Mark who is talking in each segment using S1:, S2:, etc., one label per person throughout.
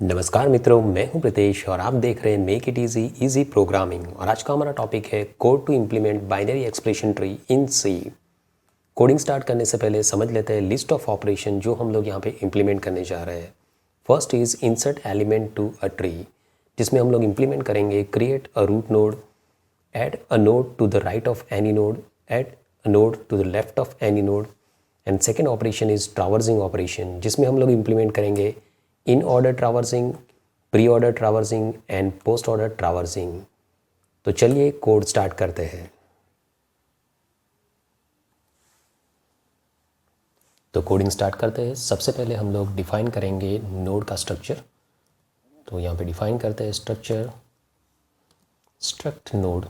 S1: नमस्कार मित्रों, मैं हूं प्रीतेश और आप देख रहे हैं make it easy easy programming. और आज का हमारा टॉपिक है code to implement binary expression tree in C. Coding start करने से पहले समझ लेते हैं लिस्ट ऑफ ऑपरेशन जो हम लोग यहाँ पे इम्प्लीमेंट करने जा रहे हैं। First is insert element to a tree, जिसमें हम लोग इम्प्लीमेंट करेंगे create a root node, add a node to the right of any node, add a node to the left of any node, and second operation is traversing operation, जिसमें हम लोग implement करेंगे in order traversing, pre order traversing and post order traversing। तो चलिए code start करते हैं। तो coding start करते हैं। सबसे पहले हम लोग डिफाइन करेंगे नोड का स्ट्रक्चर। तो यहाँ पे डिफाइन करते हैं structure struct node.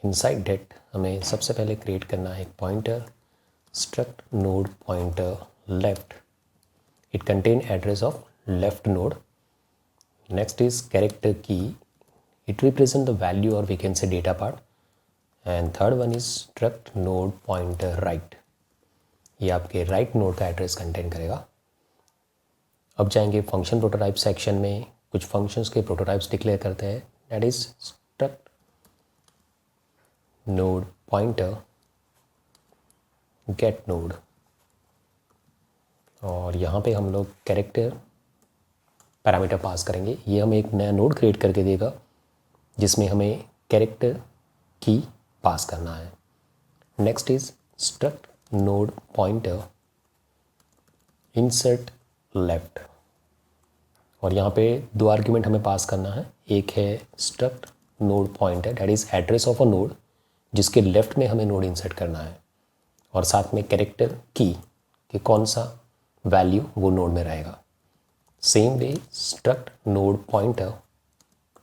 S1: Inside that हमें सबसे पहले क्रिएट करना है एक pointer struct node pointer left. It contain address of left node. Next is character key, it represent the value और we can say data part. And third one is struct node pointer right, ये आपके right node का एड्रेस contain करेगा। अब जाएंगे function prototype section में, कुछ फंक्शंस के प्रोटोटाइप्स डिक्लेयर करते हैं। That is struct node pointer get node, और यहाँ पे हम लोग कैरेक्टर पैरामीटर पास करेंगे। ये हमें एक नया नोड क्रिएट करके देगा जिसमें हमें कैरेक्टर की पास करना है। Next is struct node pointer insert left, और यहाँ पे दो आर्ग्यूमेंट हमें पास करना है। एक है struct node pointer, that is address of a node, जिसके लेफ्ट में हमें नोड इंसर्ट करना है, और साथ में कैरेक्टर की कि कौन सा वैल्यू वो नोड में रहेगा। Same way struct node pointer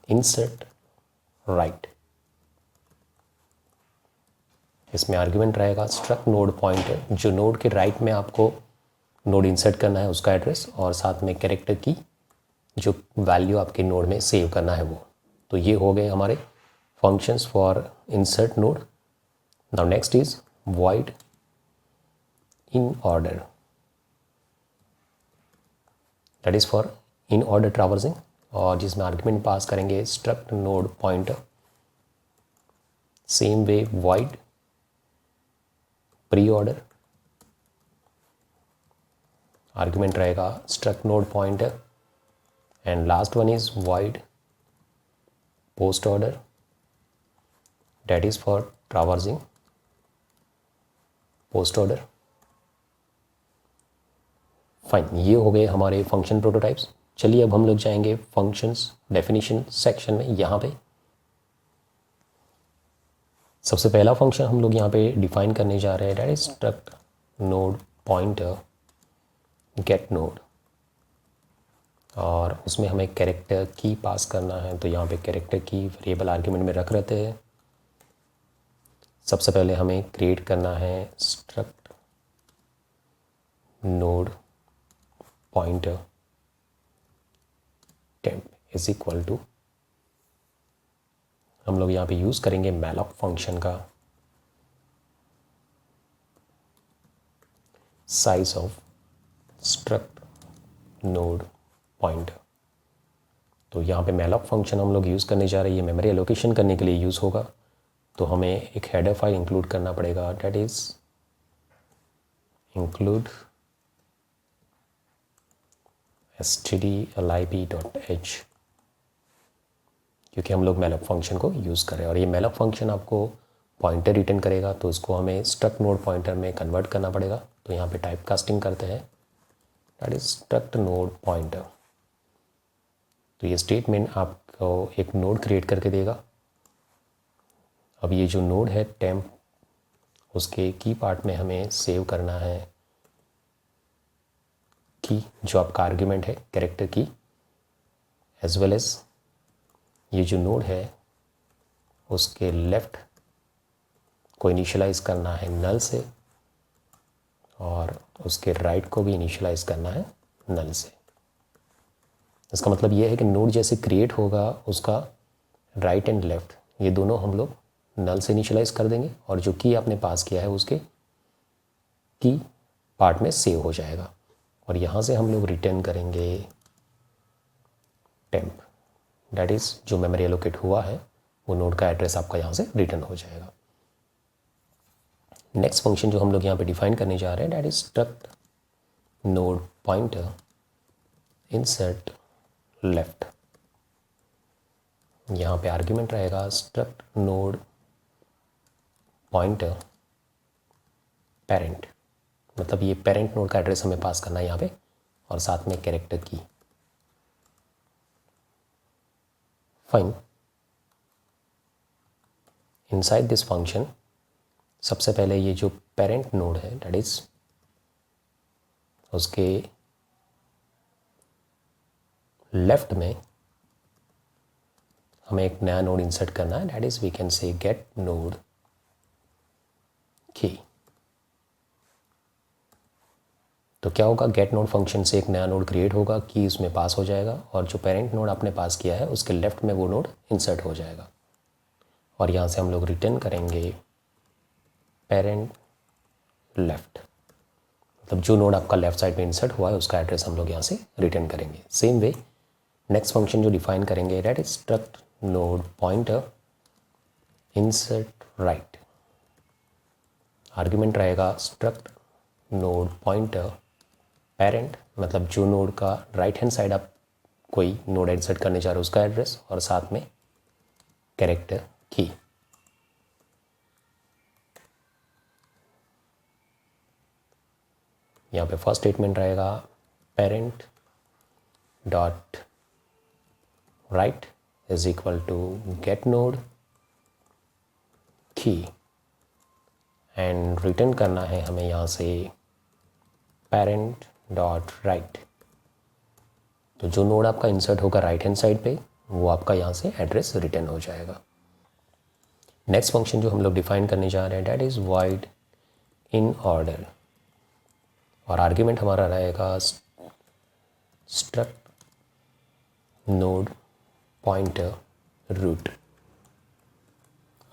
S1: insert right, इसमें आर्ग्यूमेंट रहेगा स्ट्रक्ट नोड पॉइंटर, जो नोड के राइट में आपको नोड इंसर्ट करना है उसका एड्रेस, और साथ में कैरेक्टर की जो वैल्यू आपके नोड में सेव करना है वो। तो ये हो गए हमारे functions for insert node. Now next is void in order, that is for in order traversing, और जिसमें आर्ग्यूमेंट पास करेंगे struct node pointer। Same way void pre order, argument रहेगा struct node pointer, and last one is void post order, that is for traversing post order। Fine, ये हो गए हमारे function prototypes. चलिए अब हम लोग जाएंगे फंक्शंस डेफिनेशन सेक्शन में। यहाँ पे सबसे पहला फंक्शन हम लोग यहाँ पे डिफाइन करने जा रहे हैं, that is struct node pointer get node, और उसमें हमें कैरेक्टर की पास करना है। तो यहाँ पे कैरेक्टर की वेरिएबल आर्ग्यूमेंट में रख रहते हैं। सबसे पहले हमें क्रिएट करना है struct node pointer temp is equal to, हम लोग यहाँ पे यूज़ करेंगे मैलॉक फंक्शन का size of struct node pointer. तो यहाँ पे मैलॉक फंक्शन हम लोग यूज़ करने जा रहे हैं, ये मेमोरी एलोकेशन करने के लिए यूज़ होगा। तो हमें एक हेडर फाइल इंक्लूड करना पड़ेगा, डेट इज इंक्लूड stdlib.h, क्योंकि हम लोग मैलॉक फंक्शन को यूज़ कर रहे हैं और ये मैलॉक फंक्शन आपको पॉइंटर रिटर्न करेगा। तो इसको हमें स्ट्रक्ट नोड पॉइंटर में कन्वर्ट करना पड़ेगा। तो यहाँ पे टाइप कास्टिंग करते हैं, that is struct node pointer. तो ये स्टेटमेंट आपको एक नोड क्रिएट करके देगा। अब ये जो नोड है टेम्प, उसके की पार्ट में हमें सेव करना है की, जो आपका आर्ग्यूमेंट है कैरेक्टर की, एज वेल एज ये जो नोड है उसके लेफ्ट को इनिशियलाइज करना है नल से, और उसके राइट को भी इनिशियलाइज करना है नल से। इसका मतलब ये है कि नोड जैसे क्रिएट होगा उसका राइट एंड लेफ्ट ये दोनों हम लोग नल से इनिशियलाइज कर देंगे, और जो की आपने पास किया है उसके की पार्ट में सेव हो जाएगा। और यहाँ से हम लोग रिटर्न करेंगे टेम्प, डैट इज़ जो मेमोरी एलोकेट हुआ है वो नोड का एड्रेस आपका यहाँ से रिटर्न हो जाएगा। नेक्स्ट फंक्शन जो हम लोग यहाँ पे डिफाइन करने जा रहे हैं that is struct node pointer insert left. यहाँ पे आर्ग्यूमेंट रहेगा स्ट्रक्ट नोड पॉइंटर पेरेंट, मतलब ये पेरेंट नोड का एड्रेस हमें पास करना है यहाँ पे, और साथ में कैरेक्टर की। फाइन, इनसाइड दिस फंक्शन सबसे पहले ये जो पेरेंट नोड है डैट इज उसके लेफ्ट में हमें एक नया नोड इंसर्ट करना है, that is we can say get node key. तो क्या होगा, गेट नोड फंक्शन से एक नया नोड क्रिएट होगा, की उसमें पास हो जाएगा, और जो पेरेंट नोड आपने पास किया है उसके लेफ्ट में वो नोड इंसर्ट हो जाएगा, और यहाँ से हम लोग रिटर्न करेंगे पेरेंट लेफ्ट, मतलब जो नोड आपका लेफ्ट साइड में इंसर्ट हुआ है उसका एड्रेस हम लोग यहाँ से रिटर्न करेंगे। सेम वे नेक्स्ट फंक्शन जो डिफाइन करेंगे that is struct node pointer insert right. Argument रहेगा स्ट्रक्ट नोड पॉइंटर पेरेंट, मतलब जो नोड का राइट हैंड साइड आप कोई नोड इंसर्ट करने जा रहे हो उसका एड्रेस, और साथ में कैरेक्टर की। यहाँ पे फर्स्ट स्टेटमेंट रहेगा parent dot right is equal to get node key, and return करना है हमें यहाँ से पेरेंट डॉट राइट। तो जो नोड आपका इंसर्ट होगा राइट हैंड साइड पे वो आपका यहाँ से एड्रेस रिटर्न हो जाएगा। नेक्स्ट फंक्शन जो हम लोग डिफाइन करने जा रहे हैं that is void in order, और आर्ग्यूमेंट हमारा रहेगा स्ट्रक्ट नोड पॉइंटर रूट।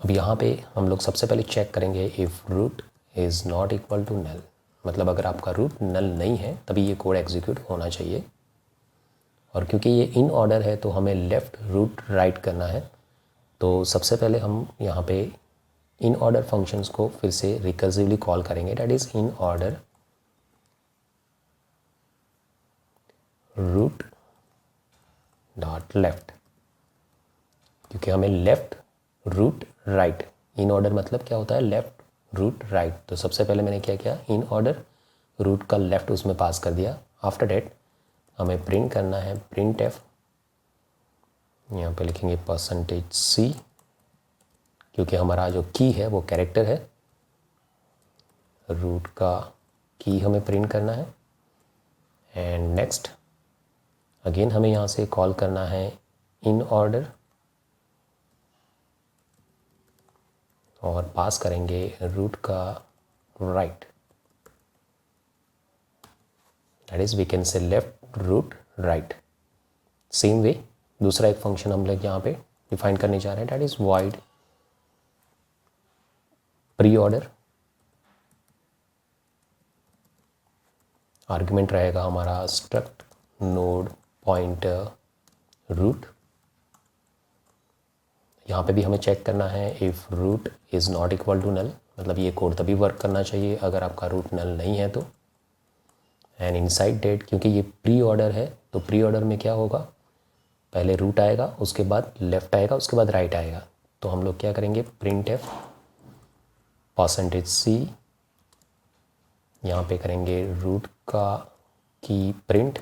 S1: अब यहाँ पे हम लोग सबसे पहले चेक करेंगे if root is not equal to null, मतलब अगर आपका रूट नल नहीं है तभी ये कोड एग्जीक्यूट होना चाहिए, और क्योंकि ये इन ऑर्डर है तो हमें लेफ़्ट रूट राइट करना है। तो सबसे पहले हम यहाँ पे इन ऑर्डर फंक्शंस को फिर से रिकर्सिवली कॉल करेंगे, that is in order root dot left, क्योंकि हमें left root right, in order मतलब क्या होता है लेफ्ट रूट राइट। तो सबसे पहले मैंने क्या किया, इन ऑर्डर रूट का लेफ्ट उसमें पास कर दिया। आफ्टर डेट हमें प्रिंट करना है प्रिंट एफ, यहाँ पे लिखेंगे %c, क्योंकि हमारा जो की है वो कैरेक्टर है, रूट का की हमें प्रिंट करना है। एंड नेक्स्ट अगेन हमें यहाँ से कॉल करना है इन ऑर्डर, और पास करेंगे रूट का right, that is we can say left root right. Same way दूसरा एक फंक्शन हम लोग यहाँ पे डिफाइन करने जा रहे हैं, that is void pre order. Argument रहेगा हमारा स्ट्रक्ट नोड पॉइंटर रूट। यहाँ पे भी हमें चेक करना है if root is not equal to null, मतलब ये कोड तभी वर्क करना चाहिए अगर आपका रूट नल नहीं है तो। एंड इनसाइड डेट, क्योंकि ये प्री ऑर्डर है तो प्री ऑर्डर में क्या होगा, पहले रूट आएगा, उसके बाद लेफ़्ट आएगा, उसके बाद राइट आएगा। तो हम लोग क्या करेंगे प्रिंट एफ %c, यहाँ पे करेंगे रूट का की प्रिंट,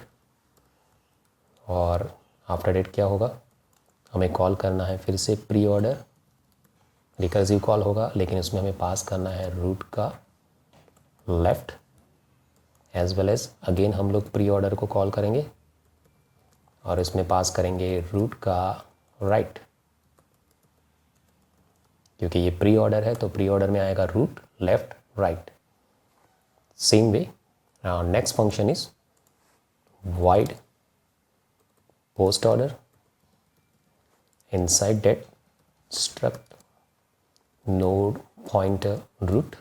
S1: और आफ्टर डेट क्या होगा, हमें कॉल करना है फिर से प्री ऑर्डर, रिकर्सिव कॉल होगा लेकिन उसमें हमें पास करना है रूट का left, as well as again हम लोग प्री ऑर्डर को कॉल करेंगे और इसमें पास करेंगे रूट का राइट, क्योंकि ये प्री ऑर्डर है तो प्री ऑर्डर में आएगा root left right. Same way next function is void post order, inside that struct node pointer root,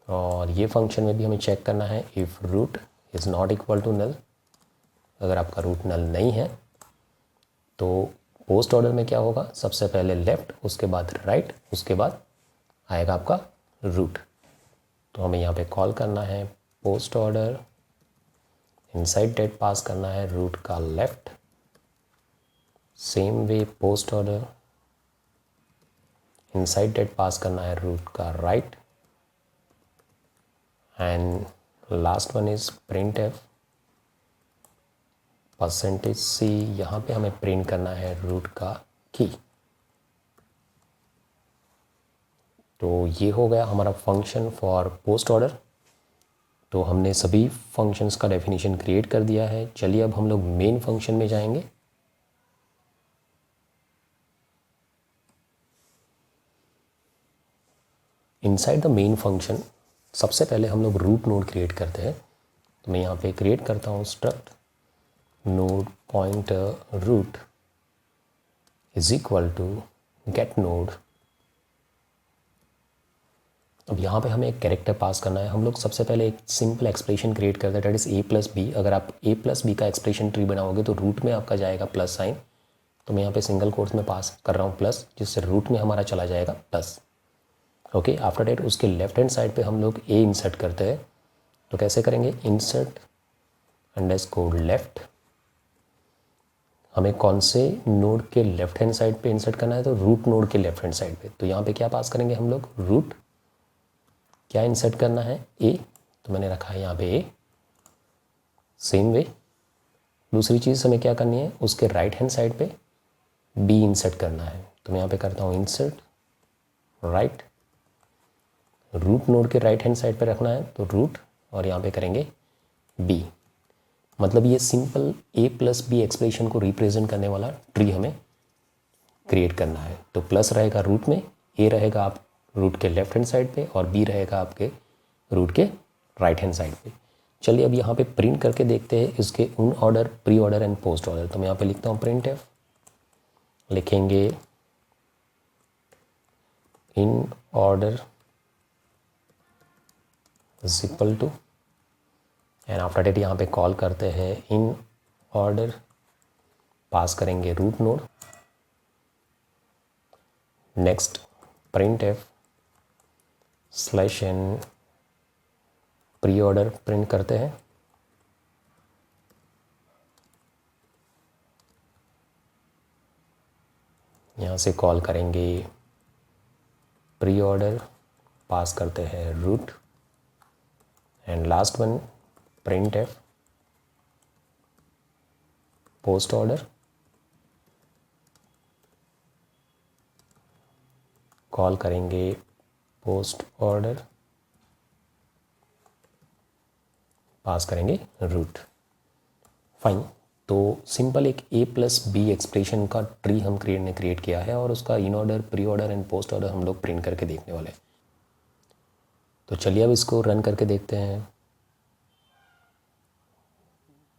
S1: और ये फंक्शन में भी हमें चेक करना है if root is not equal to null, अगर आपका रूट नल नहीं है तो पोस्ट ऑर्डर में क्या होगा, सबसे पहले लेफ़्ट, उसके बाद राइट, उसके बाद आएगा आपका रूट। तो हमें यहाँ पे कॉल करना है post order, inside that pass करना है रूट का left, same way post order, inside that pass करना है रूट का right, and last one is print F %c, यहाँ पे हमें प्रिंट करना है रूट का की। तो ये हो गया हमारा फंक्शन फॉर पोस्ट ऑर्डर। तो हमने सभी फंक्शंस का डेफिनेशन क्रिएट कर दिया है। चलिए अब हम लोग मेन फंक्शन में जाएंगे। इनसाइड द मेन फंक्शन सबसे पहले हम लोग रूट नोड क्रिएट करते हैं। तो मैं यहाँ पे क्रिएट करता हूँ struct node pointer root is equal to get node. अब यहाँ पे हमें एक कैरेक्टर पास करना है। हम लोग सबसे पहले एक सिंपल एक्सप्रेशन क्रिएट करते हैं, डेट इज़ a+b। अगर आप a+b का एक्सप्रेशन ट्री बनाओगे तो रूट में आपका जाएगा प्लस साइन। तो मैं यहाँ पे सिंगल कोट्स में पास कर रहा हूँ प्लस, जिससे रूट में हमारा चला जाएगा प्लस। ओके, आफ्टर डेट उसके लेफ्ट हैंड साइड पे हम लोग a इंसर्ट करते हैं। तो कैसे करेंगे, इंसर्ट अंडरस्कोर लेफ्ट। हमें कौन से नोड के लेफ्ट हैंड साइड पे इंसर्ट करना है, तो रूट नोड के लेफ्ट हैंड साइड पे। तो यहाँ पे क्या पास करेंगे हम लोग, रूट, क्या इंसर्ट करना है, a। तो मैंने रखा है यहाँ पे a। सेम वे दूसरी चीज़ हमें क्या करनी है, उसके राइट हैंड साइड पे b इंसर्ट करना है। तो मैं यहाँ पे करता हूँ इंसर्ट राइट, रूट नोड के राइट हैंड साइड पे रखना है तो रूट, और यहाँ पे करेंगे b। मतलब ये सिंपल a+b एक्सप्रेशन को रिप्रेजेंट करने वाला ट्री हमें क्रिएट करना है। तो प्लस रहेगा रूट में, a रहेगा आप रूट के लेफ्ट हैंड साइड पे, और b रहेगा आपके रूट के राइट हैंड साइड पे। चलिए अब यहाँ पे प्रिंट करके देखते हैं इसके in order, pre order and post order. तो मैं यहाँ पे लिखता हूँ प्रिंट एफ, लिखेंगे in order is equal to, and after that यहाँ पे कॉल करते हैं इन ऑर्डर, पास करेंगे root node. Next print f /n pre order print करते हैं। यहाँ से कॉल करेंगे प्री ऑर्डर, पास करते हैं root, and last one print f post order, call करेंगे पोस्ट ऑर्डर, पास करेंगे रूट। फाइन। तो सिंपल एक a+b एक्सप्रेशन का ट्री हम क्रिएट किया है, और उसका इन order, pre order and post order हम लोग प्रिंट करके देखने वाले हैं। तो चलिए अब इसको रन करके देखते हैं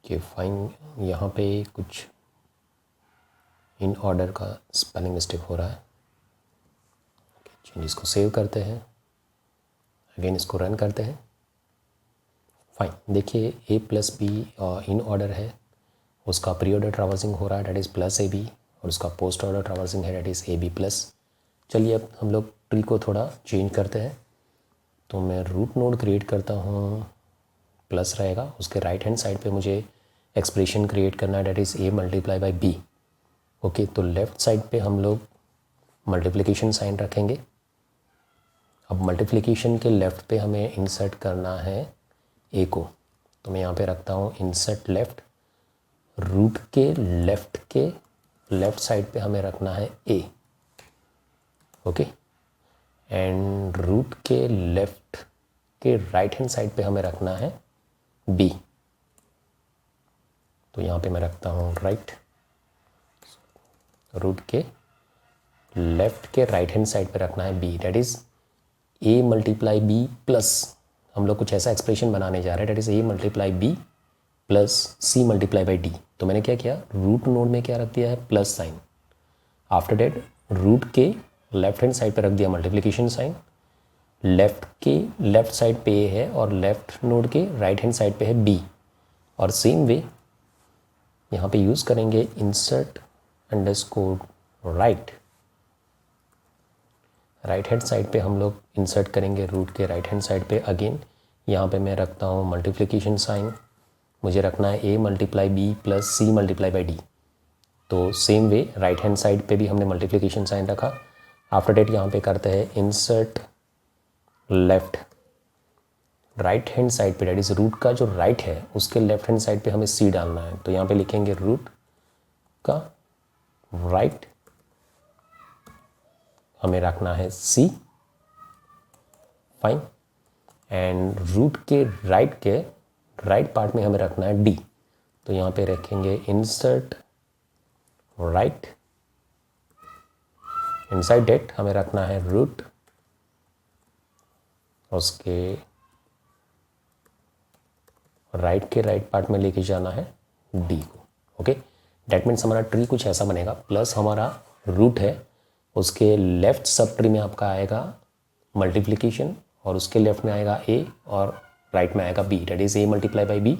S1: कि फाइन यहाँ पे कुछ इन ऑर्डर का स्पेलिंग मिस्टेक हो रहा है। इसको सेव करते हैं, अगेन इसको रन करते हैं। फाइन, देखिए a+b इन ऑर्डर है, उसका प्री ऑर्डर ट्रावर्सिंग हो रहा है, डेट इज़ +ab, और उसका पोस्ट ऑर्डर ट्रावर्सिंग है, डेट इज़ ab+। चलिए अब हम लोग ट्री को थोड़ा चेंज करते हैं। तो मैं रूट नोड क्रिएट करता हूँ, प्लस रहेगा, उसके राइट हैंड साइड पे मुझे एक्सप्रेशन क्रिएट करना है, that is a × b। Okay, तो लेफ़्ट साइड पे हम लोग मल्टीप्लिकेशन साइन रखेंगे। अब मल्टीप्लिकेशन के लेफ़्ट पे हमें इंसर्ट करना है a को। तो मैं यहाँ पे रखता हूँ इंसर्ट लेफ़्ट, रूट के लेफ़्ट साइड पे हमें रखना है a। ओके, एंड रूट के लेफ़्ट के राइट हैंड साइड पे हमें रखना है b। तो यहाँ पे मैं रखता हूँ राइट, रूट के लेफ़्ट के राइट हैंड साइड पे रखना है b, that is a × b plus, हम लोग कुछ ऐसा एक्सप्रेशन बनाने जा रहे हैं, that is a × b plus c × d। तो मैंने क्या किया, रूट नोड में क्या रख दिया है, plus sign. After that root के लेफ्ट हैंड साइड पे रख दिया मल्टीप्लिकेशन साइन, लेफ्ट साइड पे a है, और लेफ्ट नोड के राइट हैंड साइड पे है b। और सेम वे यहाँ पे यूज़ करेंगे insert underscore right. Right hand side पे हम लोग इंसर्ट करेंगे रूट के राइट हैंड साइड पे। अगेन यहाँ पे मैं रखता हूँ मल्टीप्लिकेशन साइन, मुझे रखना है a multiply B plus c multiply by D. तो same way right hand side पे भी हमने मल्टीप्लिकेशन साइन रखा। आफ्टर डेट यहाँ पे करते हैं insert left. Right hand side पे, डेट इज रूट का जो राइट है उसके लेफ्ट हैंड साइड पे हमें c डालना है। तो यहाँ पे लिखेंगे रूट का राइट हमें रखना है c, फाइन। एंड रूट के राइट पार्ट में हमें रखना है d। तो यहाँ पे रखेंगे इंसर्ट राइट, इनसाइड डेट हमें रखना है रूट, उसके राइट के राइट पार्ट में लेके जाना है d को। ओके, डेट मीन्स हमारा ट्री कुछ ऐसा बनेगा, प्लस हमारा रूट है उसके लेफ्ट सब ट्री में आपका आएगा मल्टीप्लिकेशन और उसके लेफ्ट में आएगा a और राइट में आएगा b, that is a multiply by b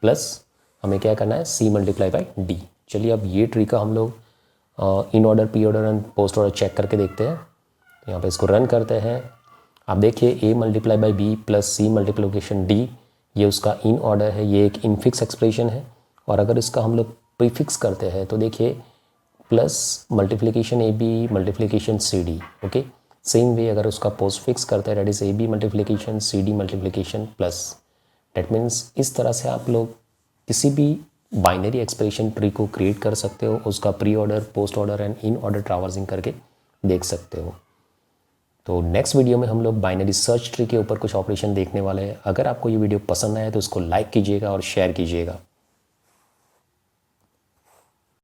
S1: plus हमें क्या करना है c मल्टीप्लाई बाई d। चलिए अब ये ट्री का हम लोग in order, pre order and post order check करके देखते हैं। तो यहाँ पे इसको रन करते हैं। आप देखिए a multiply by b plus c multiplication d, ये उसका इन ऑर्डर है, ये एक इनफिक्स एक्सप्रेशन है। और अगर इसका हम लोग प्रीफिक्स करते हैं तो देखिए plus multiplication A B multiplication C D. Okay, same way अगर उसका पोस्ट फिक्स करते हैं, that is A B multiplication C D multiplication plus. That means इस तरह से आप लोग किसी भी बाइनरी एक्सप्रेशन ट्री को क्रिएट कर सकते हो, उसका pre order, post order and in order traversing करके देख सकते हो। तो नेक्स्ट वीडियो में हम लोग बाइनरी सर्च ट्री के ऊपर कुछ ऑपरेशन देखने वाले हैं। अगर आपको ये वीडियो पसंद आया तो उसको लाइक कीजिएगा और शेयर कीजिएगा।